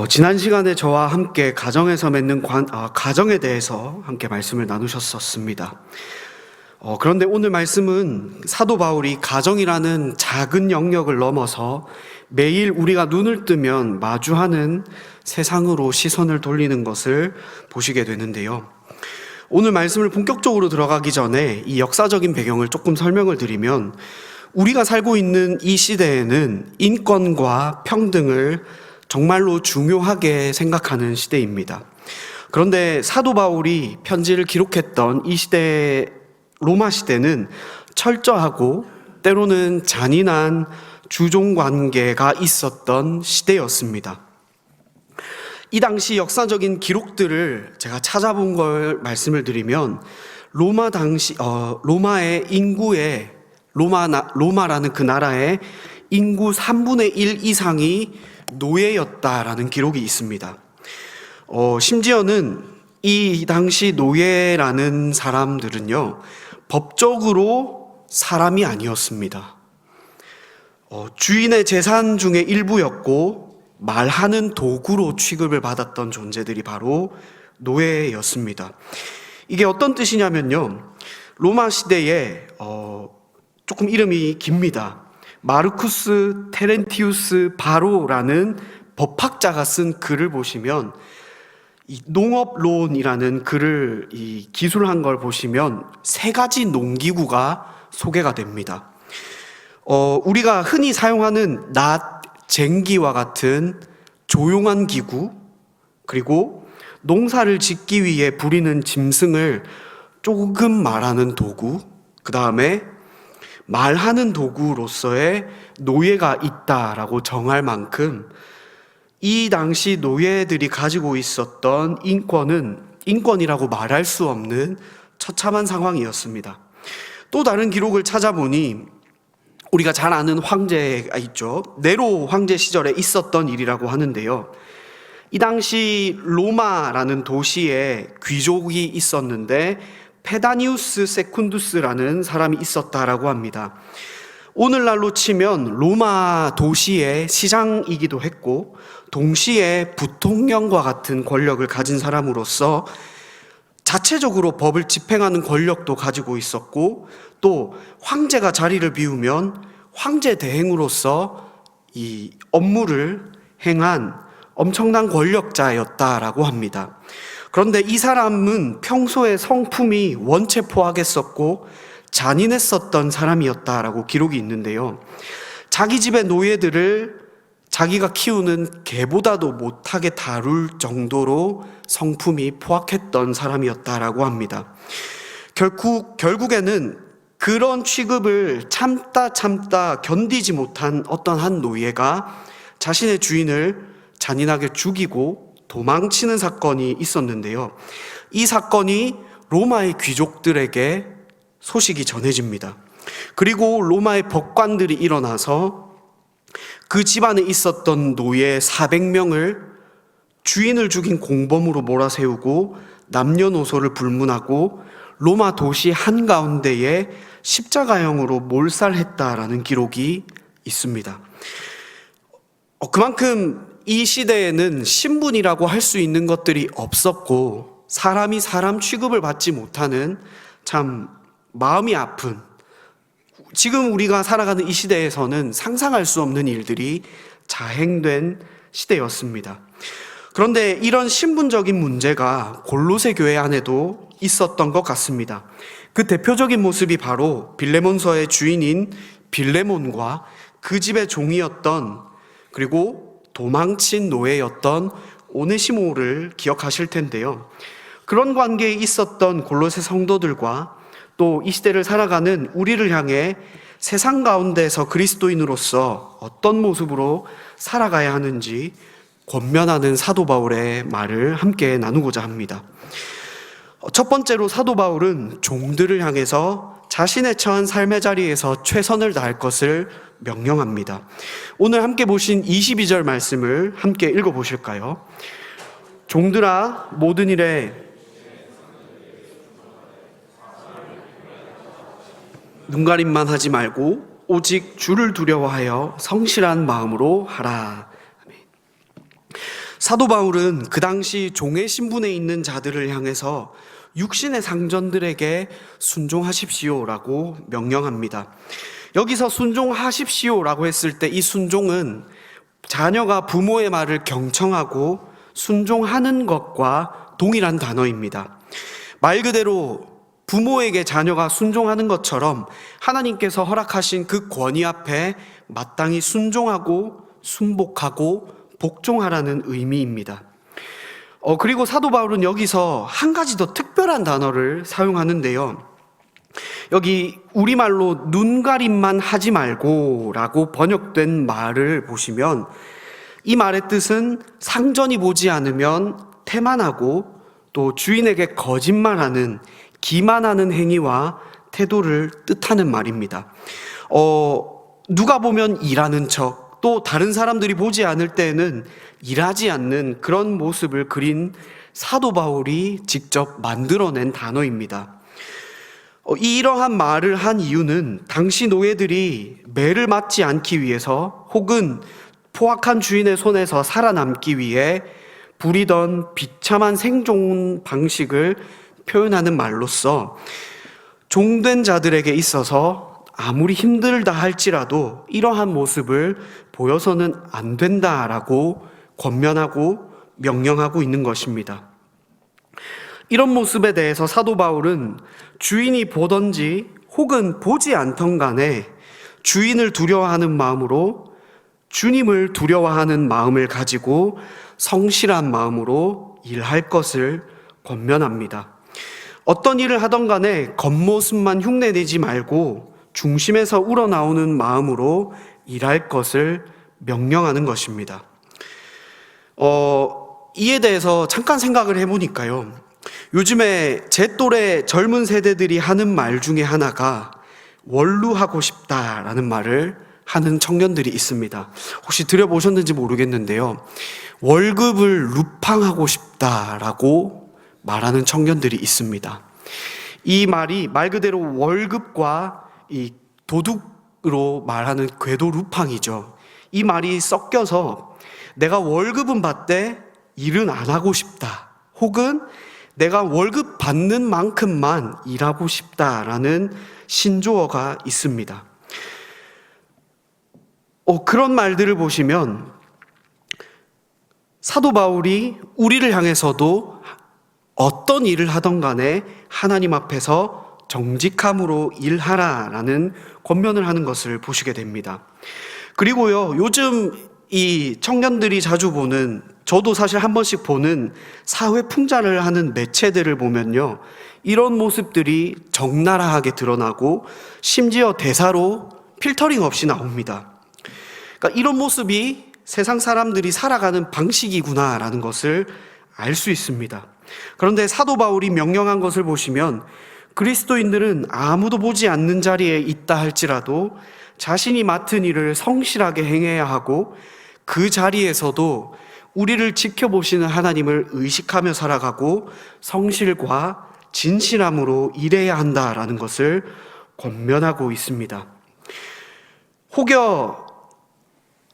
지난 시간에 저와 함께 가정에서 맺는 가정에 대해서 함께 말씀을 나누셨었습니다. 그런데 오늘 말씀은 사도 바울이 가정이라는 작은 영역을 넘어서 매일 우리가 눈을 뜨면 마주하는 세상으로 시선을 돌리는 것을 보시게 되는데요. 오늘 말씀을 본격적으로 들어가기 전에 이 역사적인 배경을 조금 설명을 드리면, 우리가 살고 있는 이 시대에는 인권과 평등을 정말로 중요하게 생각하는 시대입니다. 그런데 사도 바울이 편지를 기록했던 이 시대, 로마 시대는 철저하고 때로는 잔인한 주종 관계가 있었던 시대였습니다. 이 당시 역사적인 기록들을 제가 찾아본 걸 말씀을 드리면, 로마의 인구의 로마라는 그 나라의 인구 3분의 1 이상이 노예였다라는 기록이 있습니다. 심지어는 이 당시 노예라는 사람들은요, 법적으로 사람이 아니었습니다. 주인의 재산 중에 일부였고 말하는 도구로 취급을 받았던 존재들이 바로 노예였습니다. 이게 어떤 뜻이냐면요, 로마 시대에 조금 이름이 깁니다. 마르쿠스 테렌티우스 바로라는 법학자가 쓴 글을 보시면, 이 농업론이라는 글을 기술한 걸 보시면 3가지 농기구가 소개가 됩니다. 우리가 흔히 사용하는 낫, 쟁기와 같은 조용한 기구, 그리고 농사를 짓기 위해 부리는 짐승을 조금 말하는 도구, 그 다음에 말하는 도구로서의 노예가 있다라고 정할 만큼 이 당시 노예들이 가지고 있었던 인권이라고 말할 수 없는 처참한 상황이었습니다. 또 다른 기록을 찾아보니 우리가 잘 아는 황제가 있죠. 네로 황제 시절에 있었던 일이라고 하는데요. 이 당시 로마라는 도시에 귀족이 있었는데 페다니우스 세쿤두스라는 사람이 있었다라고 합니다. 오늘날로 치면 로마 도시의 시장이기도 했고, 동시에 부통령과 같은 권력을 가진 사람으로서 자체적으로 법을 집행하는 권력도 가지고 있었고, 또 황제가 자리를 비우면 황제 대행으로서 이 업무를 행한 엄청난 권력자였다라고 합니다. 그런데 이 사람은 평소에 성품이 원체 포악했었고 잔인했었던 사람이었다라고 기록이 있는데요. 자기 집의 노예들을 자기가 키우는 개보다도 못하게 다룰 정도로 성품이 포악했던 사람이었다라고 합니다. 결국에는 그런 취급을 참다 견디지 못한 어떤 한 노예가 자신의 주인을 잔인하게 죽이고 도망치는 사건이 있었는데요. 이 사건이 로마의 귀족들에게 소식이 전해집니다. 그리고 로마의 법관들이 일어나서 그 집안에 있었던 노예 400명을 주인을 죽인 공범으로 몰아세우고 남녀노소를 불문하고 로마 도시 한가운데에 십자가형으로 몰살했다라는 기록이 있습니다. 그만큼 이 시대에는 신분이라고 할 수 있는 것들이 없었고, 사람이 사람 취급을 받지 못하는 참 마음이 아픈, 지금 우리가 살아가는 이 시대에서는 상상할 수 없는 일들이 자행된 시대였습니다. 그런데 이런 신분적인 문제가 골로새 교회 안에도 있었던 것 같습니다. 그 대표적인 모습이 바로 빌레몬서의 주인인 빌레몬과 그 집의 종이었던, 그리고 도망친 노예였던 오네시모를 기억하실 텐데요. 그런 관계에 있었던 골로새 성도들과 또 이 시대를 살아가는 우리를 향해 세상 가운데서 그리스도인으로서 어떤 모습으로 살아가야 하는지 권면하는 사도 바울의 말을 함께 나누고자 합니다. 첫 번째로 사도 바울은 종들을 향해서 자신의 처한 삶의 자리에서 최선을 다할 것을 명령합니다. 오늘 함께 보신 22절 말씀을 함께 읽어보실까요? 종들아, 모든 일에 눈가림만 하지 말고 오직 주를 두려워하여 성실한 마음으로 하라. 사도 바울은 그 당시 종의 신분에 있는 자들을 향해서 육신의 상전들에게 순종하십시오라고 명령합니다. 여기서 순종하십시오라고 했을 때 이 순종은 자녀가 부모의 말을 경청하고 순종하는 것과 동일한 단어입니다. 말 그대로 부모에게 자녀가 순종하는 것처럼 하나님께서 허락하신 그 권위 앞에 마땅히 순종하고 순복하고 복종하라는 의미입니다. 그리고 사도 바울은 여기서 한 가지 더 특별한 단어를 사용하는데요. 여기 우리말로 눈가림만 하지 말고 라고 번역된 말을 보시면 이 말의 뜻은 상전이 보지 않으면 태만하고 또 주인에게 거짓말하는 기만하는 행위와 태도를 뜻하는 말입니다. 누가 보면 일하는 척 또 다른 사람들이 보지 않을 때에는 일하지 않는 그런 모습을 그린 사도 바울이 직접 만들어낸 단어입니다. 이러한 말을 한 이유는 당시 노예들이 매를 맞지 않기 위해서 혹은 포악한 주인의 손에서 살아남기 위해 부리던 비참한 생존 방식을 표현하는 말로써 종된 자들에게 있어서 아무리 힘들다 할지라도 이러한 모습을 보여서는 안 된다라고 권면하고 명령하고 있는 것입니다. 이런 모습에 대해서 사도 바울은 주인이 보던지 혹은 보지 않던 간에 주인을 두려워하는 마음으로 주님을 두려워하는 마음을 가지고 성실한 마음으로 일할 것을 권면합니다. 어떤 일을 하던 간에 겉모습만 흉내내지 말고 중심에서 우러나오는 마음으로 일할 것을 명령하는 것입니다. 이에 대해서 잠깐 생각을 해보니까요. 요즘에 제 또래 젊은 세대들이 하는 말 중에 하나가 원루하고 싶다라는 말을 하는 청년들이 있습니다. 혹시 들어보셨는지 모르겠는데요. 월급을 루팡하고 싶다라고 말하는 청년들이 있습니다. 이 말이 말 그대로 월급과 이 도둑으로 말하는 궤도 루팡이죠. 이 말이 섞여서 내가 월급은 받되 일은 안 하고 싶다. 혹은 내가 월급 받는 만큼만 일하고 싶다라는 신조어가 있습니다. 그런 말들을 보시면 사도 바울이 우리를 향해서도 어떤 일을 하던 간에 하나님 앞에서 정직함으로 일하라라는 권면을 하는 것을 보시게 됩니다. 그리고요, 요즘 이 청년들이 자주 보는, 저도 사실 한 번씩 보는 사회 풍자를 하는 매체들을 보면요, 이런 모습들이 적나라하게 드러나고 심지어 대사로 필터링 없이 나옵니다. 그러니까 이런 모습이 세상 사람들이 살아가는 방식이구나라는 것을 알 수 있습니다. 그런데 사도 바울이 명령한 것을 보시면 그리스도인들은 아무도 보지 않는 자리에 있다 할지라도 자신이 맡은 일을 성실하게 행해야 하고 그 자리에서도 우리를 지켜보시는 하나님을 의식하며 살아가고 성실과 진실함으로 일해야 한다라는 것을 권면하고 있습니다. 혹여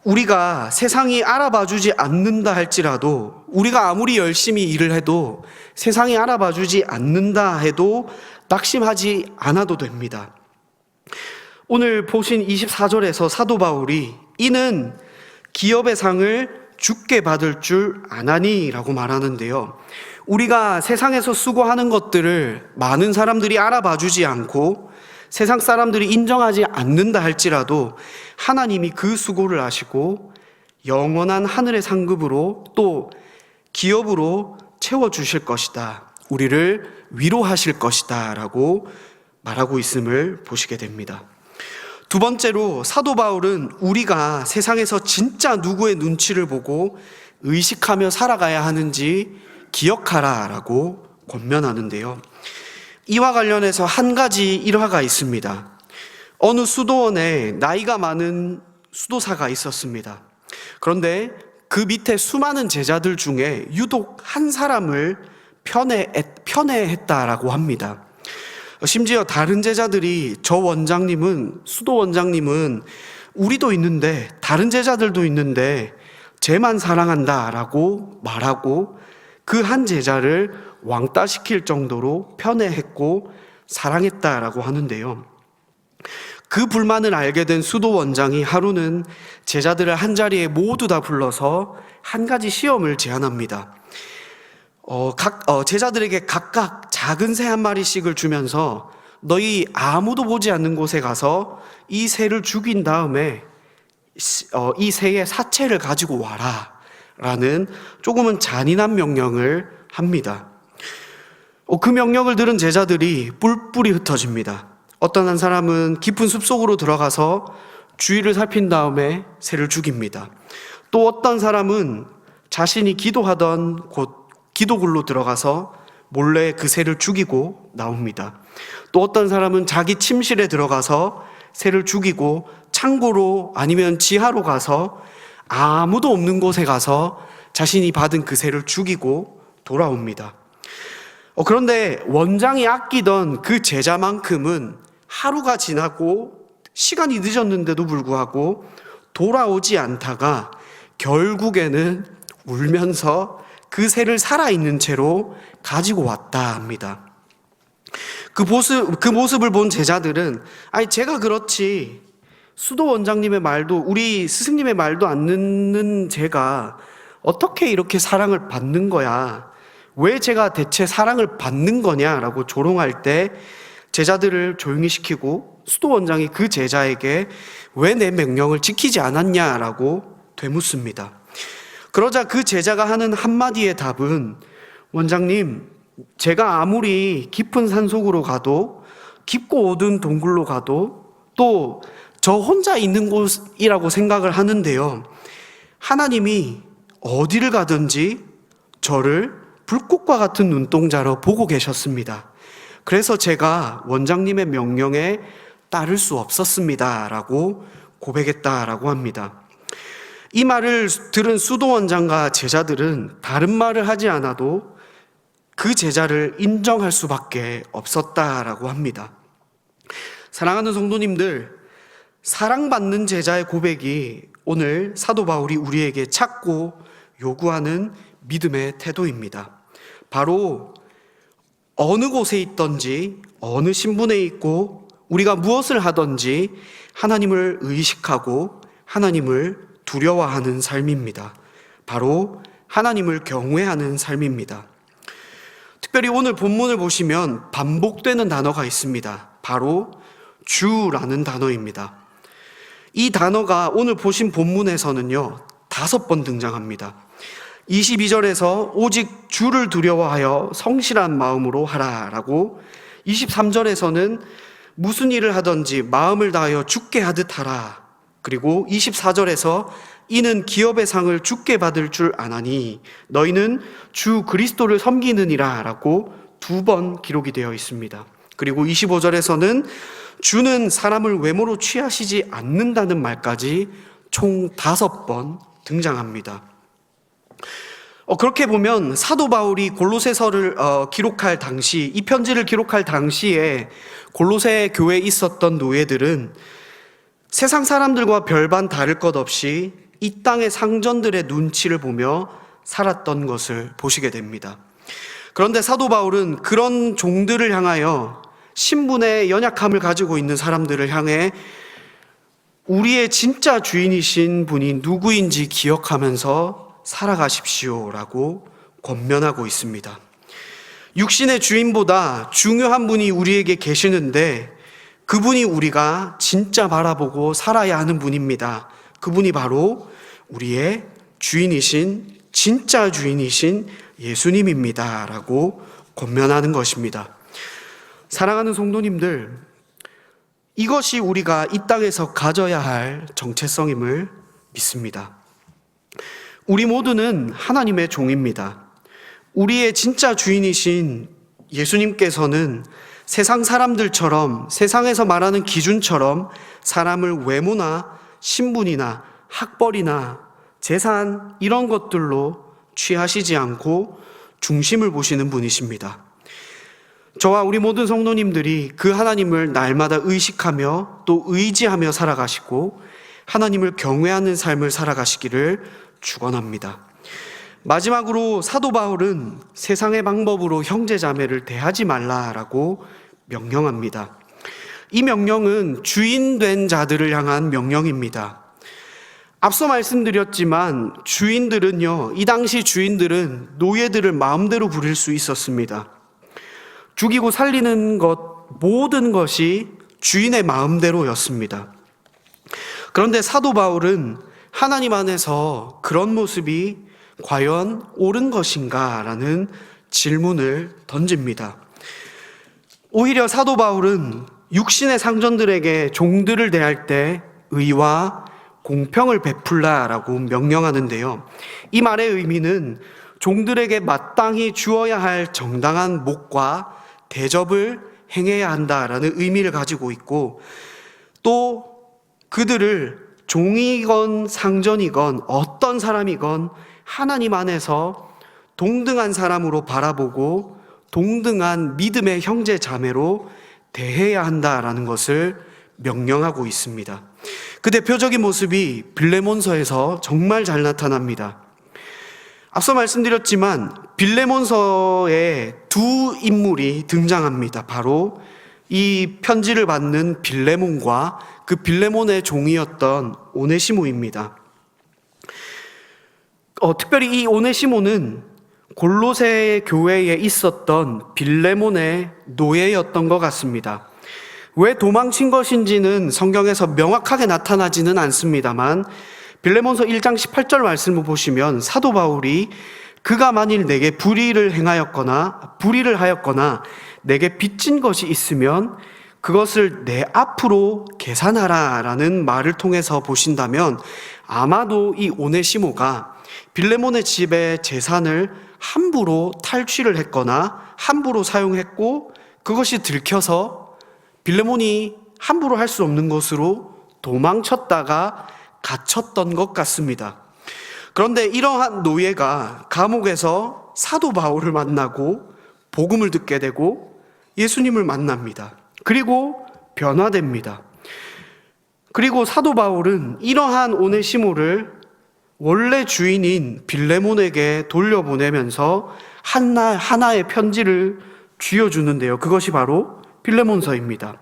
우리가 세상이 알아봐주지 않는다 할지라도 우리가 아무리 열심히 일을 해도 세상이 알아봐주지 않는다 해도 낙심하지 않아도 됩니다. 오늘 보신 24절에서 사도 바울이 이는 기업의 상을 주께 받을 줄 아나니 라고 말하는데요. 우리가 세상에서 수고하는 것들을 많은 사람들이 알아봐주지 않고 세상 사람들이 인정하지 않는다 할지라도 하나님이 그 수고를 아시고 영원한 하늘의 상급으로 또 기업으로 채워주실 것이다. 우리를 위로하실 것이다 라고 말하고 있음을 보시게 됩니다. 두 번째로 사도 바울은 우리가 세상에서 진짜 누구의 눈치를 보고 의식하며 살아가야 하는지 기억하라 라고 권면하는데요. 이와 관련해서 한 가지 일화가 있습니다. 어느 수도원에 나이가 많은 수도사가 있었습니다. 그런데 그 밑에 수많은 제자들 중에 유독 한 사람을 편애했다라고 합니다. 심지어 다른 제자들이 수도 원장님은 우리도 있는데 다른 제자들도 있는데 쟤만 사랑한다라고 말하고 그 한 제자를 왕따시킬 정도로 편애했고 사랑했다라고 하는데요. 그 불만을 알게 된 수도 원장이 하루는 제자들을 한자리에 모두 다 불러서 한 가지 시험을 제안합니다. 제자들에게 각각 작은 새 한 마리씩을 주면서 너희 아무도 보지 않는 곳에 가서 이 새를 죽인 다음에 이 새의 사체를 가지고 와라 라는 조금은 잔인한 명령을 합니다. 그 명령을 들은 제자들이 뿔뿔이 흩어집니다. 어떤 한 사람은 깊은 숲속으로 들어가서 주위를 살핀 다음에 새를 죽입니다. 또 어떤 사람은 자신이 기도하던 곳 기도굴로 들어가서 몰래 그 새를 죽이고 나옵니다. 또 어떤 사람은 자기 침실에 들어가서 새를 죽이고 창고로 아니면 지하로 가서 아무도 없는 곳에 가서 자신이 받은 그 새를 죽이고 돌아옵니다. 그런데 원장이 아끼던 그 제자만큼은 하루가 지나고 시간이 늦었는데도 불구하고 돌아오지 않다가 결국에는 울면서 그 새를 살아있는 채로 가지고 왔다 합니다. 그 모습을 본 제자들은 제가 그렇지 수도 원장님의 말도 우리 스승님의 말도 안 듣는 제가 어떻게 이렇게 사랑을 받는 거야? 왜 제가 대체 사랑을 받는 거냐라고 조롱할 때 제자들을 조용히 시키고 수도 원장이 그 제자에게 왜 내 명령을 지키지 않았냐라고 되묻습니다. 그러자 그 제자가 하는 한마디의 답은 원장님, 제가 아무리 깊은 산속으로 가도 깊고 어두운 동굴로 가도 또 저 혼자 있는 곳이라고 생각을 하는데요. 하나님이 어디를 가든지 저를 불꽃과 같은 눈동자로 보고 계셨습니다. 그래서 제가 원장님의 명령에 따를 수 없었습니다. 라고 고백했다라고 합니다. 이 말을 들은 수도 원장과 제자들은 다른 말을 하지 않아도 그 제자를 인정할 수밖에 없었다라고 합니다. 사랑하는 성도님들, 사랑받는 제자의 고백이 오늘 사도 바울이 우리에게 찾고 요구하는 믿음의 태도입니다. 바로 어느 곳에 있든지 어느 신분에 있고 우리가 무엇을 하든지 하나님을 의식하고 하나님을 두려워하는 삶입니다. 바로 하나님을 경외하는 삶입니다. 특별히 오늘 본문을 보시면 반복되는 단어가 있습니다. 바로 주라는 단어입니다. 이 단어가 오늘 보신 본문에서는요 5번 등장합니다. 22절에서 오직 주를 두려워하여 성실한 마음으로 하라라고, 23절에서는 무슨 일을 하든지 마음을 다하여 주께 하듯 하라, 그리고 24절에서 이는 기업의 상을 주께 받을 줄 아나니 너희는 주 그리스도를 섬기느니라 라고 2번 기록이 되어 있습니다. 그리고 25절에서는 주는 사람을 외모로 취하시지 않는다는 말까지 총 5번 등장합니다. 그렇게 보면 사도 바울이 골로새서를 기록할 당시, 이 편지를 기록할 당시에 골로새 교회에 있었던 노예들은 세상 사람들과 별반 다를 것 없이 이 땅의 상전들의 눈치를 보며 살았던 것을 보시게 됩니다. 그런데 사도 바울은 그런 종들을 향하여, 신분의 연약함을 가지고 있는 사람들을 향해 우리의 진짜 주인이신 분이 누구인지 기억하면서 살아가십시오라고 권면하고 있습니다. 육신의 주인보다 중요한 분이 우리에게 계시는데 그분이 우리가 진짜 바라보고 살아야 하는 분입니다. 그분이 바로 우리의 주인이신, 진짜 주인이신 예수님입니다 라고 권면하는 것입니다. 사랑하는 성도님들, 이것이 우리가 이 땅에서 가져야 할 정체성임을 믿습니다. 우리 모두는 하나님의 종입니다. 우리의 진짜 주인이신 예수님께서는 세상 사람들처럼, 세상에서 말하는 기준처럼 사람을 외모나 신분이나 학벌이나 재산 이런 것들로 취하시지 않고 중심을 보시는 분이십니다. 저와 우리 모든 성도님들이 그 하나님을 날마다 의식하며 또 의지하며 살아가시고 하나님을 경외하는 삶을 살아가시기를 축원합니다. 마지막으로 사도 바울은 세상의 방법으로 형제자매를 대하지 말라라고 명령합니다. 이 명령은 주인된 자들을 향한 명령입니다. 앞서 말씀드렸지만 주인들은요, 이 당시 주인들은 노예들을 마음대로 부릴 수 있었습니다. 죽이고 살리는 것, 모든 것이 주인의 마음대로였습니다. 그런데 사도 바울은 하나님 안에서 그런 모습이 과연 옳은 것인가? 라는 질문을 던집니다. 오히려 사도 바울은 육신의 상전들에게 종들을 대할 때 의와 공평을 베풀라라고 명령하는데요. 이 말의 의미는 종들에게 마땅히 주어야 할 정당한 목과 대접을 행해야 한다라는 의미를 가지고 있고, 또 그들을 종이건 상전이건 어떤 사람이건 하나님 안에서 동등한 사람으로 바라보고 동등한 믿음의 형제 자매로 대해야 한다라는 것을 명령하고 있습니다. 그 대표적인 모습이 빌레몬서에서 정말 잘 나타납니다. 앞서 말씀드렸지만 빌레몬서에 두 인물이 등장합니다. 바로 이 편지를 받는 빌레몬과 그 빌레몬의 종이었던 오네시모입니다. 특별히 이 오네시모는 골로새 교회에 있었던 빌레몬의 노예였던 것 같습니다. 왜 도망친 것인지는 성경에서 명확하게 나타나지는 않습니다만 빌레몬서 1장 18절 말씀을 보시면 사도 바울이 그가 만일 내게 불의를 하였거나 내게 빚진 것이 있으면 그것을 내 앞으로 계산하라 라는 말을 통해서 보신다면 아마도 이 오네시모가 빌레몬의 집의 재산을 함부로 탈취를 했거나 함부로 사용했고 그것이 들켜서 빌레몬이 함부로 할 수 없는 것으로 도망쳤다가 갇혔던 것 같습니다. 그런데 이러한 노예가 감옥에서 사도 바울을 만나고 복음을 듣게 되고 예수님을 만납니다. 그리고 변화됩니다. 그리고 사도 바울은 이러한 오네시모를 원래 주인인 빌레몬에게 돌려보내면서 하나의 편지를 쥐어주는데요. 그것이 바로 빌레몬서입니다.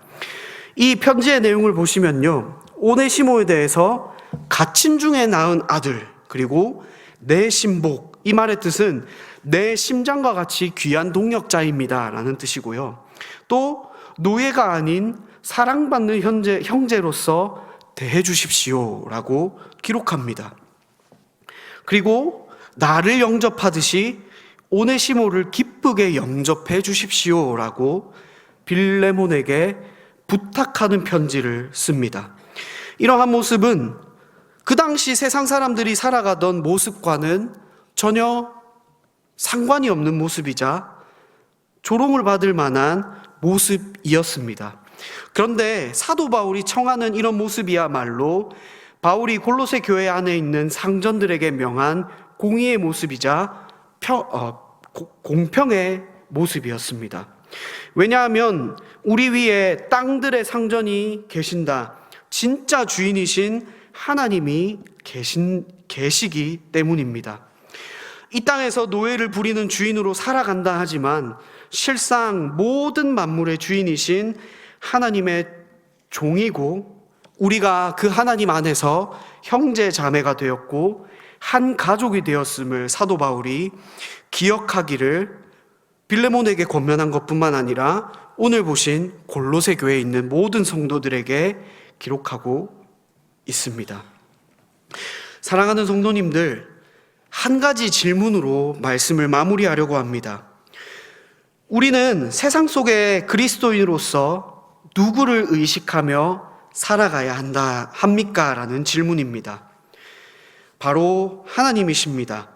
이 편지의 내용을 보시면요, 오네시모에 대해서 갇힌 중에 낳은 아들, 그리고 내 신복, 이 말의 뜻은 내 심장과 같이 귀한 동역자입니다 라는 뜻이고요. 또 노예가 아닌 사랑받는 형제로서 대해 주십시오 라고 기록합니다. 그리고 나를 영접하듯이 오네시모를 기쁘게 영접해 주십시오 라고 빌레몬에게 부탁하는 편지를 씁니다. 이러한 모습은 그 당시 세상 사람들이 살아가던 모습과는 전혀 상관이 없는 모습이자 조롱을 받을 만한 모습이었습니다. 그런데 사도 바울이 청하는 이런 모습이야말로 바울이 골로새 교회 안에 있는 상전들에게 명한 공의의 모습이자 공평의 모습이었습니다. 왜냐하면 우리 위에 땅들의 상전이 계신다, 진짜 주인이신 하나님이 계시기 때문입니다. 이 땅에서 노예를 부리는 주인으로 살아간다 하지만 실상 모든 만물의 주인이신 하나님의 종이고 우리가 그 하나님 안에서 형제 자매가 되었고 한 가족이 되었음을 사도 바울이 기억하기를 빌레몬에게 권면한 것뿐만 아니라 오늘 보신 골로새 교회에 있는 모든 성도들에게 기록하고 있습니다. 사랑하는 성도님들, 한 가지 질문으로 말씀을 마무리하려고 합니다. 우리는 세상 속의 그리스도인으로서 누구를 의식하며 살아가야 합니까? 라는 질문입니다. 바로 하나님이십니다.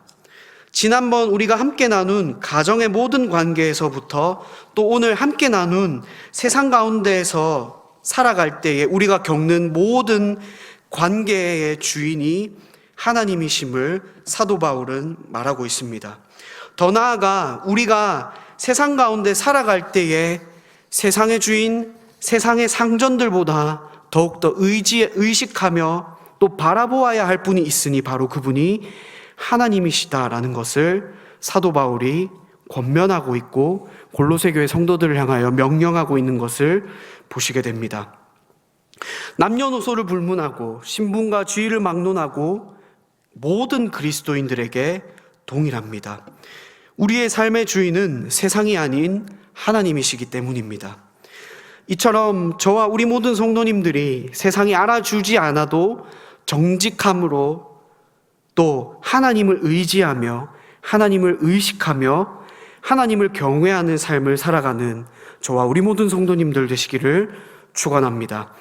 지난번 우리가 함께 나눈 가정의 모든 관계에서부터 또 오늘 함께 나눈 세상 가운데에서 살아갈 때에 우리가 겪는 모든 관계의 주인이 하나님이심을 사도 바울은 말하고 있습니다. 더 나아가 우리가 세상 가운데 살아갈 때에 세상의 주인, 세상의 상전들보다 더욱더 의식하며 또 바라보아야 할 분이 있으니 바로 그분이 하나님이시다라는 것을 사도 바울이 권면하고 있고 골로새 교회 성도들을 향하여 명령하고 있는 것을 보시게 됩니다. 남녀노소를 불문하고 신분과 지위를 막론하고 모든 그리스도인들에게 동일합니다. 우리의 삶의 주인은 세상이 아닌 하나님이시기 때문입니다. 이처럼 저와 우리 모든 성도님들이 세상이 알아주지 않아도 정직함으로 또 하나님을 의지하며 하나님을 의식하며 하나님을 경외하는 삶을 살아가는 저와 우리 모든 성도님들 되시기를 축원합니다.